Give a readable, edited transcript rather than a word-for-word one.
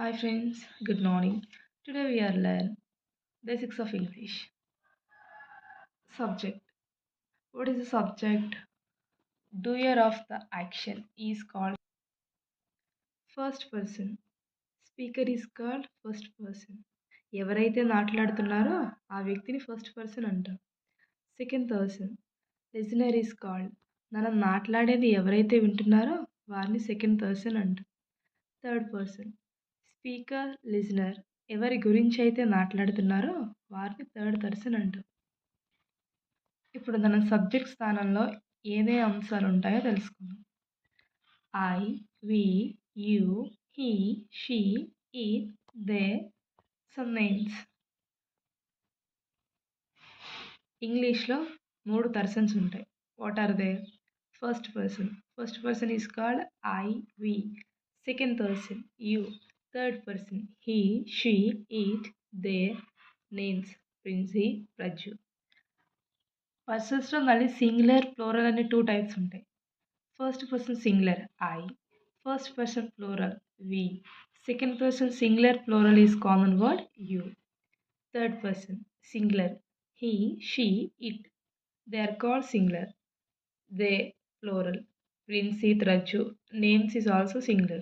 Hi friends, good morning. Today we are learn basics of English. Subject. What is the subject? Doer of the action is called first person. Speaker is called first person. ఎవరైతే మాట్లాడుతున్నారో ఆ వ్యక్తిని first person అంటాం. Second person. Listener is called. మనం మాట్లాడేది ఎవరైతే వింటున్నారో వారిని సెకండ్ పర్సన్ అంటాం. Third person. స్పీకర్, లిజనర్ ఎవరి గురించి అయితే మాట్లాడుతున్నారో వారిని థర్డ్ పర్సన్ అంటాం. ఇప్పుడు మనం సబ్జెక్ట్ స్థానంలో ఏమేమి అంశాలు ఉంటాయో తెలుసుకుందాం. I, we, you, he, she, it, they, some names. ఇంగ్లీష్లో 3 పర్సన్స్ ఉంటాయి. What are they? First person. First person is called I, we. Second person you. Third person he, she, it, they, names Princy, Prajju. పర్సన్స్లో మళ్ళీ singular, plural అనే 2 types ఉంటాయి. First person singular I, first person plural we, second person singular plural is common word you. Third person singular he, she, it. They are called singular. They plural. Prince, Raju. Names is also singular.